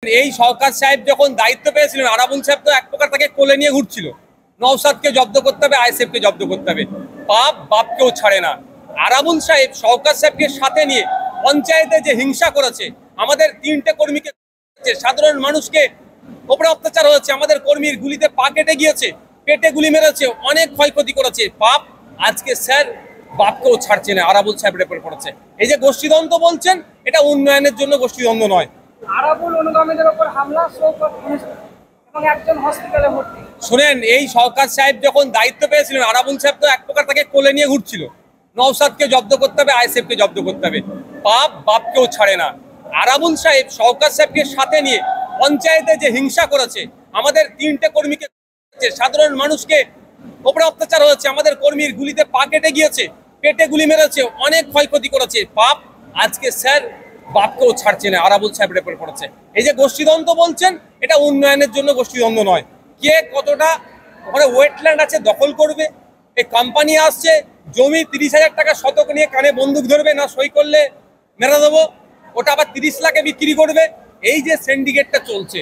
এই সরকার সাহেব যখন দায়িত্ব পেয়েছিলেন, আরাবুল সাহেব তো এক প্রকার তাকে কোলে নিয়ে ঘুরছিল। নওশাদকে জব্দ করতে হবে, আইএসএফকে জব্দ করতে হবে, পাপ বাপকেও ছাড়ে না। আরাবুল সাহেব সরকার সাহেবকে সাথে নিয়ে পঞ্চায়েতে যে হিংসা করেছে, আমাদের 3টে কর্মীকে, সাধারণ মানুষকে ওপরে অত্যাচার হয়েছে, আমাদের কর্মীর গুলিতে পা কেটে গিয়েছে, পেটে গুলি মেরেছে, অনেক ক্ষয়ক্ষতি করেছে, পাপ আজকে স্যার বাপকেও ছাড়ছে না, আরাবুল সাহেবের উপর পড়েছে। এই যে গোষ্ঠীদ্বন্দ্ব বলছেন, এটা উন্নয়নের জন্য গোষ্ঠীদ্বন্দ্ব নয়। আরাবুল অনুগামীদের উপর হামলা, এবং একজন হসপিটালে ভর্তি। শুনেন, এই সরকার সাহেব যখন দায়িত্ব পেয়েছিলেন, আরাবুল সাহেব তো এক প্রকার তাকে কোলে নিয়ে ঘুরছিল। নওশাদকে জব্দ করতে হবে, আইএসএফকে জব্দ করতে হবে, পাপ বাপকেও ছাড়ে না। আরাবুল সাহেব সরকার সাহেবকে সাথে নিয়ে পঞ্চায়েতে যে হিংসা করেছে, আমাদের 3টে কর্মীকে, সাধারণ মানুষকে ওপরে অত্যাচার হয়েছে, আমাদের কর্মীর গুলিতে পা কেটে গিয়েছে, পেটে গুলি মেরেছে, অনেক ক্ষয়ক্ষতি করেছে, পাপ আজকে স্যার বাপকেও ছাড়ছে না, আরাবুল সাহেবের উপর পড়েছে। এই যে গোষ্ঠীদ্বন্দ্ব বলছেন, এটা উন্নয়নের জন্য গোষ্ঠীদ্বন্দ্ব নয়। কে কতটা ওখানে ওয়েটল্যান্ড আছে দখল করবে, এই কোম্পানি আসছে, জমি 30,000 টাকা শতক নিয়ে কানে বন্দুক ধরবে, না সই করলে মেরে দেবো, ওটা আবার 30 লাখে বিক্রি করবে। এই যে সিন্ডিকেটটা চলছে,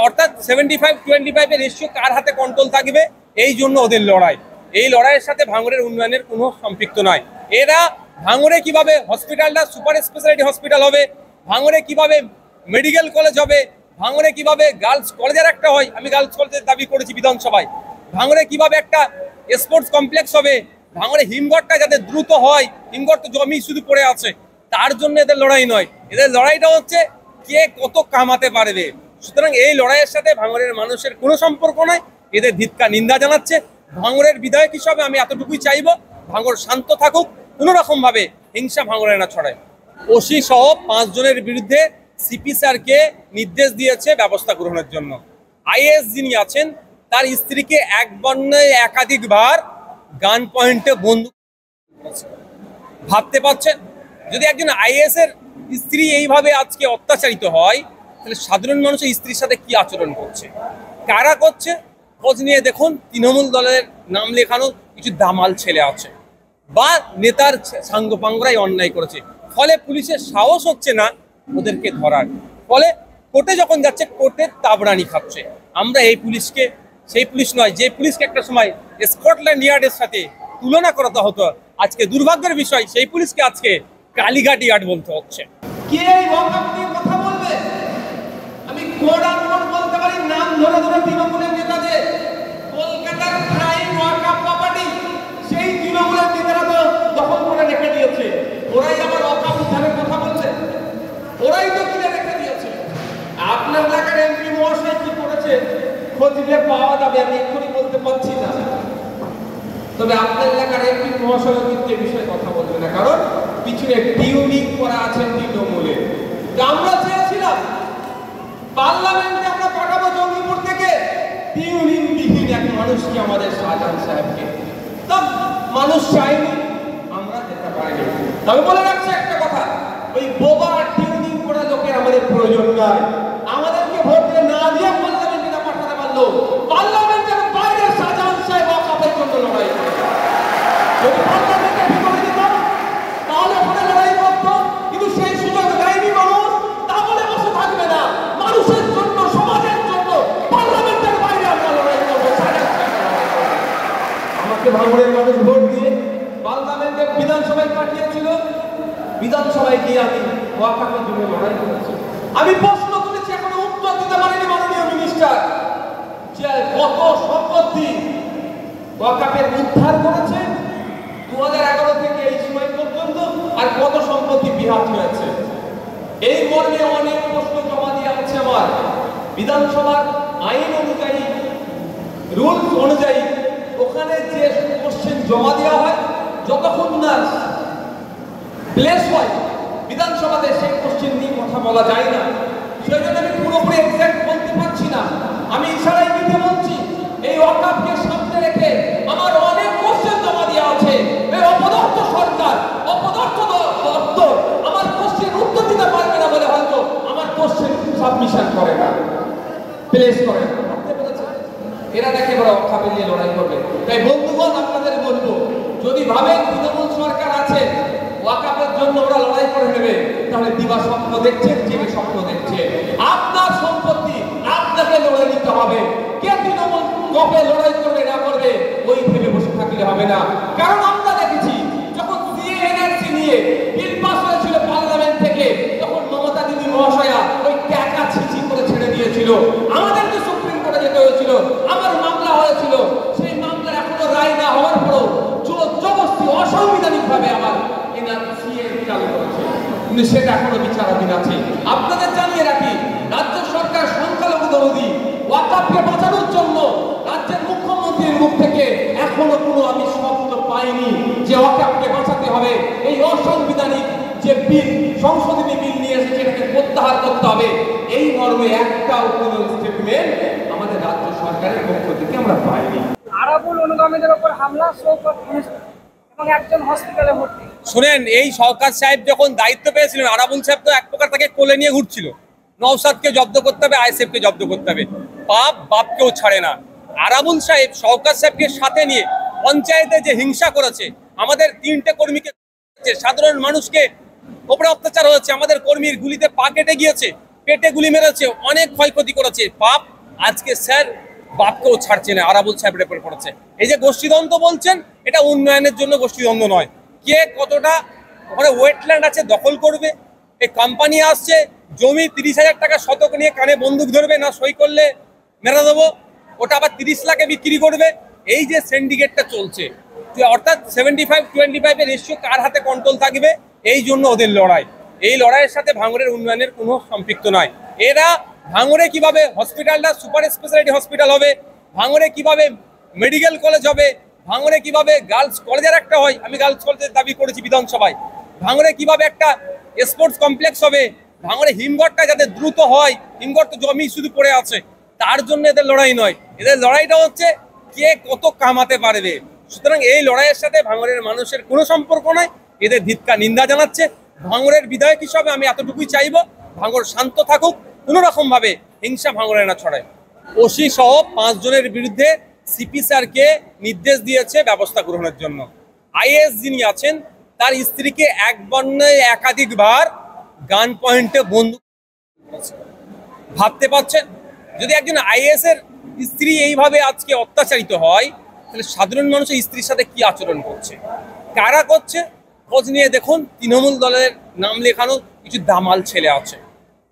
অর্থাৎ 75-25 এর রেশিও কার হাতে কন্ট্রোল থাকবে, এই জন্য ওদের লড়াই। এই লড়াইয়ের সাথে ভাঙড়ের উন্নয়নের কোনো সম্পৃক্ত নয়। এরা ভাঙড়ে কিভাবে হসপিটালটা সুপার স্পেশালিটি হসপিটাল হবে, ভাঙড়ে কিভাবে মেডিকেল কলেজ হবে, ভাঙড়ে কিভাবে গার্লস কলেজের একটা হয়, আমি গার্লস কলেজের দাবি করেছি বিধানসভায়, ভাঙড়ে কিভাবে একটা স্পোর্টস কমপ্লেক্স হবে, ভাঙড়ে হিমঘরটা যাতে দ্রুত হয়, হিমঘর তো জমি শুধু পড়ে আছে, তার জন্য এদের লড়াই নয়। এদের লড়াইটা হচ্ছে কে কত কামাতে পারবে। সুতরাং এই লড়াইয়ের সাথে ভাঙড়ের মানুষের কোনো সম্পর্ক নয়, এদের ধিক্কার নিন্দা জানাচ্ছে। ভাঙড়ের বিধায়ক হিসাবে আমি এতটুকুই চাইবো, ভাঙড় শান্ত থাকুক, কোনো রকম ভাবে হিংসা ভাঙড়ে না ছড়ায়। ওসি সহ 5 জনের বিরুদ্ধে সিপি স্যারকে নির্দেশ দিয়েছে ব্যবস্থা গ্রহণের জন্য। আইএস যিনি আছেন, তার স্ত্রীকে একবার নয় একাধিকবার গান পয়েন্টে বন্দুক, ভাবতে পারছেন? যদি একজন আইএস এর স্ত্রী এইভাবে আজকে অত্যাচারিত হয়, তাহলে সাধারণ মানুষের স্ত্রীর সাথে কি আচরণ করছে, কারা করছে, খোঁজ নিয়ে দেখুন। তৃণমূল দলের নাম লেখানো কিছু দামাল ছেলে আছে, বা নেতার সাঙ্গপাঙ্গরাই অন্যায় করেছে, ফলে পুলিশের সাহস হচ্ছে না ওদেরকে ধরার। ফলে কোর্টে যখন যাচ্ছে, কোর্টের তাবরানি খাচ্ছে। আমরা এই পুলিশকে সেই পুলিশ নয়, যে পুলিশকে একটা সময় স্কটল্যান্ড ইয়ার্ডের সাথে তুলনা করাতে হতো, আজকে দুর্ভাগ্যের বিষয় সেই পুলিশকে আজকে কালীঘাট ইয়ার্ড বলতে হচ্ছে। কে এই ওয়াকআপ নিয়ে কথা বলবে? আমি কোড়ান বলতে পারি নাম ধরে ধরে তৃণমূলের নেতাদের। কলকাতার প্রাইম ওয়াকআপ প্রপার্টি সেই তৃণমূলের নেতারা তো দখল করে রেখে দিয়েছে। ওরাই আবার ওয়াকআপ উদ্ধারের কথা বলছে, ওরাই তো কিনে রেখে দিয়েছে। আপনার এলাকার এমপি মহাশয় কি করেছে খোঁজ নিয়ে পাওয়া যাবে, আমি এক্ষুনি বলতে পারছি না। তবে আপনার এলাকার এমপি মহাশয় কিন্তু এ বিষয়ে কথা বলবে না, কারণ পিছনে টিউনিং করা আছেন তৃণমূলের। আমরা চেয়েছিলাম পার্লামেন্টে আমরা পাঠাবো জঙ্গিপুর থেকে টিউনিং বিহীন এক মানুষকে, আমাদের শাহজাহান সাহেবকে, তা মানুষ চাইনি, আমরা যেতে পারিনি। তবে বলে রাখছি একটা কথা, ওই বোবা টিউনিং করা লোকের আমাদের প্রয়োজন নাই। আমাদেরকে ভোট না দিয়ে পার্লামেন্টে না পাঠাতে পারলো, পার্লামেন্টের বাইরে শাহজাহান সাহেব ওয়াকআপের জন্য লড়াই করে। যদি পার্লামেন্টে ভিতরে দিতাম তাহলে ওখানে লড়াই করতো, কিন্তু সেই সুযোগ দেয়নি মানুষ। তা বলে বসে থাকবে না, মানুষের জন্য, সমাজের জন্য পার্লামেন্টের বাইরে আমরা লড়াই করবো। আমাকে ভাঙড়ের মানুষ ভোট দিয়ে পার্লামেন্টের বিধানসভায় পাঠিয়েছিল, বিধানসভায় গিয়ে আমি ওয়াকআপের জন্য লড়াই করেছি। আমি প্রশ্ন তুলেছি, এখনো উত্তর দিতে পারেনি মাননীয় মিনিস্টার, যে কত সম্পত্তি ওয়াকআপের উদ্ধার করেছে 2011 থেকে এই সময় পর্যন্ত, আর কত সম্পত্তি বিহাত হয়েছে। এই মর্মে অনেক প্রশ্ন জমা দিয়ে আছে আমার। বিধানসভার আইন অনুযায়ী, রুলস অনুযায়ী ওখানে যে কোশ্চেন জমা দেওয়া হয়, যতক্ষণ না প্লেস হয় বিধানসভাতে, সেই কোশ্চেন নিয়ে কথা বলা যায় না। সেই জন্য আমি পুরোপুরি এক্সাক্ট বলতে পারছি না, আমি ইশারায় দিতে বলছি। এই ওয়াকআপকে সামনে রেখে আমার অনেক কোশ্চেন জমা দেওয়া আছে। এই অপদার্থ সরকার, অপদার্থ দপ্তর আমার কোশ্চেন উত্তর দিতে পারবে না বলে হয়তো আমার কোশ্চেন সাবমিশন করে না, প্লেস করে না। এরা নাকি এবার ওয়াকআপে নিয়ে লড়াই করবে। তাই বন্ধুগণ, আপনাদের বলবো, যদি ভাবেন তৃণমূল সরকার আছে, ওয়াকাফের জন্য ওরা লড়াই করে নেবে, তাহলে দিবা স্বপ্ন দেখছেন, জেগে স্বপ্ন দেখছে। আপনার সম্পত্তি আপনাকে লড়াই নিতে হবে। কে তৃণমূল কবে লড়াই করবে না করবে ওই ভেবে বসে থাকলে হবে না। কারণ আমরা দেখেছি যখন সিএনআরসি নিয়ে বিল পাস হয়েছিল পার্লামেন্ট থেকে, তখন মমতা দিদি মহাশয়া ওই টাকা ছিচি করে ছেড়ে দিয়েছিল। আমাদেরকে সুপ্রিম কোর্টে যেতে হয়েছিল, আমার মামলা হয়েছিল, সেই মামলার এখনো রায় না হওয়ার পরও জোর জবরদস্তি অসাংবিধানিক ভাবে আমার সিএনআরসি চালু করেছে, কিন্তু সেটা এখনো বিচারাধীন আছে। আপনাদের জানিয়ে রাখি, রাজ্য সরকার সংখ্যালঘু দরদি ওয়াকাফকে বাঁচানোর জন্য রাজ্যের মুখ্যমন্ত্রীর মুখ থেকে এখনো কোনো আমি শব্দ পাইনি যে ওয়াকাফকে বাঁচাতে হবে। এই অসাংবিধানিক যে বিল, সংশোধনী বিল নিয়ে এসেছে, এটাকে প্রত্যাহার করতে হবে, এই মর্মে একটাও কোনো স্টেটমেন্ট আমাদের রাজ্য সরকারের পক্ষ থেকে আমরা পাইনি। আরাবুল অনুগামীদের উপর হামলা, শওকত এবং একজন হসপিটালে ভর্তি। শুনেন, এই সরকার সাহেব যখন দায়িত্ব পেয়েছিলেন, আরাবুল সাহেব তো এক প্রকার তাকে কোলে নিয়ে ঘুরছিল। নওশাদকে জব্দ করতে হবে, আইএসএফকে জব্দ করতে হবে, পাপ বাপকেও ছাড়ে না। আরাবুল সাহেব সরকার সাহেবকে সাথে নিয়ে পঞ্চায়েতে যে হিংসা করেছে, আমাদের 3টে কর্মীকে, সাধারণ মানুষকে ওপরে অত্যাচার হয়েছে, আমাদের কর্মীর গুলিতে পা কেটে গিয়েছে, পেটে গুলি মেরেছে, অনেক ক্ষয়ক্ষতি করেছে, পাপ আজকে স্যার বাপকেও ছাড়ছে না, আরাবুল সাহেবের উপর পড়েছে। এই যে গোষ্ঠীদ্বন্দ্ব বলছেন, এটা উন্নয়নের জন্য গোষ্ঠীদ্বন্দ্ব নয়। কে কতটা ওখানে ওয়েটল্যান্ড আছে দখল করবে, এই কোম্পানি আসছে, জমি 30,000 টাকা শতক নিয়ে কানে বন্দুক ধরবে, না সই করলে মেরে দেবো, ওটা আবার 30 লাখে বিক্রি করবে। এই যে সিন্ডিকেটটা চলছে, অর্থাৎ 75-25 এর রেশিও কার হাতে কন্ট্রোল থাকবে, এই জন্য ওদের লড়াই। এই লড়াইয়ের সাথে ভাঙড়ের উন্নয়নের কোনো সম্পৃক্ত নয়। এরা ভাঙড়ে কিভাবে হসপিটালটা সুপার স্পেশালিটি হসপিটাল হবে, ভাঙড়ে কিভাবে মেডিকেল কলেজ হবে, ভাঙড়ে কিভাবে গার্লস কলেজের একটা হয়, আমি গার্লস কলেজের দাবি করেছি বিধানসভায়, ভাঙড়ে কিভাবে একটা স্পোর্টস কমপ্লেক্স হবে, ভাঙড়ে হিমঘরটা যাতে দ্রুত হয়, হিমঘর তো জমি শুধু পড়ে আছে, তার জন্য এদের লড়াই নয়। এদের লড়াইটা হচ্ছে কে কত কামাতে পারবে। সুতরাং এই লড়াইয়ের সাথে ভাঙড়ের মানুষের কোনো সম্পর্ক নয়, এদের ধিক্কার নিন্দা জানাচ্ছে। ভাঙড়ের বিধায়ক হিসাবে আমি এতটুকুই চাইবো, ভাঙড় শান্ত থাকুক, কোনো রকম ভাবে হিংসা ভাঙড়ে না ছড়ায়। ওসি সহ 5 জনের বিরুদ্ধে সিপি স্যারকে নির্দেশ দিয়েছে ব্যবস্থা গ্রহণের জন্য। আইএস যিনি আছেন, তার স্ত্রীকে একবার নয় একাধিকবার গান পয়েন্টে বন্দুক, ভাবতে পারছেন? যদি একজন আইএস এর স্ত্রী এইভাবে আজকে অত্যাচারিত হয়, তাহলে সাধারণ মানুষের স্ত্রীর সাথে কি আচরণ করছে, কারা করছে, খোঁজ নিয়ে দেখুন। তৃণমূল দলের নাম লেখানো কিছু দামাল ছেলে আছে,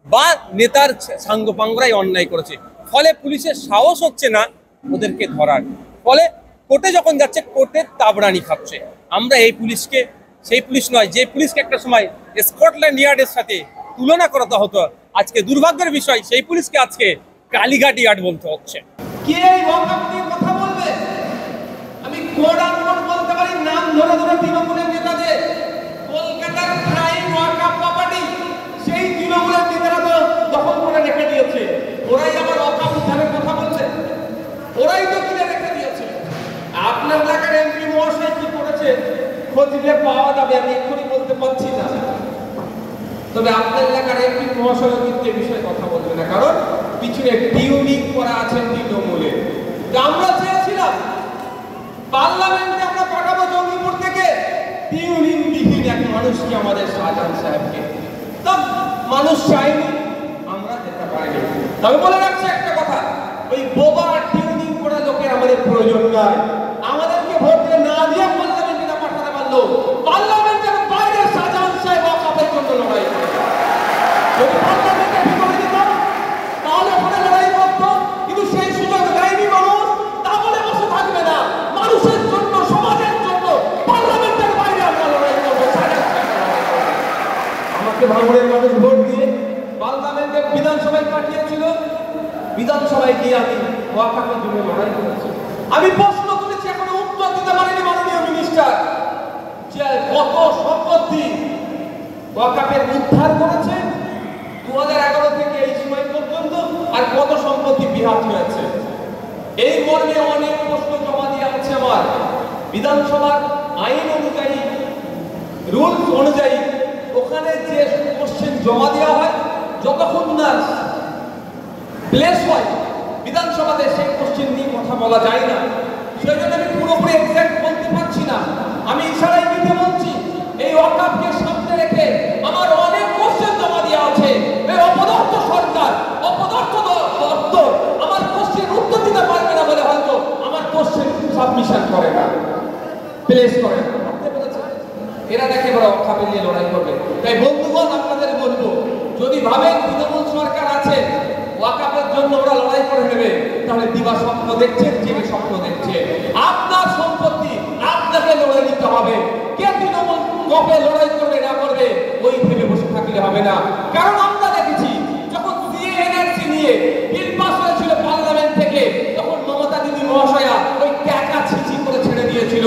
বা নেতার সাঙ্গপাঙ্গরাই অন্যায় করেছে, ফলে পুলিশের সাহস হচ্ছে না ওদেরকে ধরার। ফলে কোর্টে যখন যাচ্ছে, কোর্টের তাবরানি খাচ্ছে। আমরা এই পুলিশকে সেই পুলিশ নয়, যে পুলিশকে একটা সময় স্কটল্যান্ড ইয়ার্ডের সাথে তুলনা করাতে হতো, আজকে দুর্ভাগ্যের বিষয় সেই পুলিশকে আজকে কালীঘাট ইয়ার্ড বলতে হচ্ছে। কে এই ওয়াকাফ নিয়ে কথা বলবে? আমি কোড আনকোড বলতে পারি নাম ধরে ধরে তৃণমূলের নেতাদের। কলকাতার প্রাইম ওয়াকাফ প্রপার্টি সেই তৃণমূলের নেতারা তো দখল করে রেখে দিয়েছে। ওরাই আবার ওয়াকাফ উদ্ধারের কথা বলছে, ওরাই তো কিনে রেখে দিয়েছে। আপনার এলাকার এমপি মহাশয় কি করেছে খোঁজ নিলে পাওয়া যাবে, আমি এক্ষুনি বলতে পারছি না। তবে আপনার এলাকার এমপি মহাশয় কিন্তু এই বিষয়ে কথা বলবে না, কারণ পিছনে টিউনিং করা আছে তৃণমূলে। আমরা চেয়েছিলাম পার্লামেন্টে আমরা পাঠাবো জঙ্গিপুর থেকে টিউনিং বিহীন এক মানুষকে, আমাদের শাহজাহান সাহেবকে। তা মানুষ চাইনি, আমরা যেতে পারিনি। তবে বলে রাখছি একটা কথা, ওই বোবা টিউনিং করা লোকের আমাদের প্রয়োজন নাই। আমাদেরকে ভোট দিয়ে না দিয়ে পার্লামেন্টে না পাঠাতে পারলো, পার্লামেন্টের বাইরে শাহজাহান সাহেব ওয়াকাফের জন্য লড়াই করে। যদি পার্লামেন্টে ভিতরে দিতাম তাহলে ওখানে লড়াই করতো, কিন্তু সেই সুযোগ দেয়নি মানুষ। তাহলে বসে থাকবে না, মানুষের জন্য, সমাজের জন্য পার্লামেন্টের বাইরে আমরা লড়াই করবো। আমাকে ভাঙড়ের মানুষ ভোট দিয়ে পার্লামেন্টে বিধানসভায় পাঠিয়েছিল, বিধানসভায় গিয়ে আমি ওয়াকাফের জন্য লড়াই করেছি। আমি প্রশ্ন তুলেছি, এখনো উত্তর দিতে পারেনি মাননীয় মিনিস্টার, যে কত সম্পত্তি ওয়াকাফের উদ্ধার করেছে 2011 থেকে এই সময় পর্যন্ত, আর কত সম্পত্তি বিহাত হয়েছে। এই মর্মে অনেক প্রশ্ন জমা দিয়ে আছে আমার। বিধানসভার আইন অনুযায়ী, রুলস অনুযায়ী ওখানে যে কোশ্চেন জমা দেওয়া হয়, যতক্ষণ না প্লেস হয় বিধানসভাতে, সেই কোশ্চেন নিয়ে কথা বলা যায় না। সেই জন্য আমি পুরোপুরি এক্সাক্ট বলতে পারছি না। আমি ইশারায় দিতে বলছি, এই ওয়াকাফকে জন্য ওরা লড়াই করে নেবে, তাহলে দিবা স্বপ্ন দেখছে, জেগে স্বপ্ন দেখছে। আপনার সম্পত্তি আপনাকে লড়ে নিতে হবে। কে তৃণমূল কবে লড়াই করবে না করবে ওই ভেবে বসে থাকলে হবে না। কারণ আমরা দেখেছি যখন সিএনআরসি নিয়ে বিল পাস হয়েছিল পার্লামেন্ট থেকে, তখন মমতা দিদি মহাশয়া ওই টাকা ছিচি করে ছেড়ে দিয়েছিল।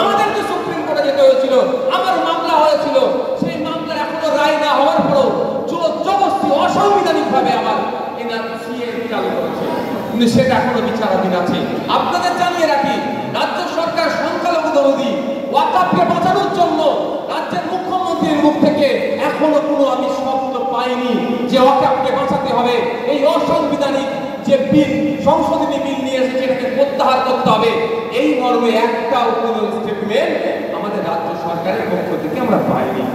আমাদেরকে সুপ্রিম কোর্টে যেতে হয়েছিল, আমার মামলা হয়েছিল, সেই মামলা এখনো রায় না হওয়ার পরও জবরদস্তি অসাংবিধানিক ভাবে আমার সিএন চালু করেছে, কিন্তু সেটা এখনো বিচারাধীন আছে। আপনাদের জানিয়ে রাখি, রাজ্য সরকার সংখ্যালঘু দরদি ওয়াকফকে বাঁচানোর জন্য রাজ্যের মুখ্যমন্ত্রীর মুখ থেকে এখনো কোনো আমি শব্দ পাইনি যে ওয়াকফকে বাঁচাতে হবে। এই অসাংবিধানিক যে বিল, সংশোধনী বিল নিয়ে এসেছে, এটাকে প্রত্যাহার করতে হবে, এই মর্মে একটা কোনো স্টেটমেন্ট আমাদের রাজ্য সরকারের পক্ষ থেকে আমরা পাইনি।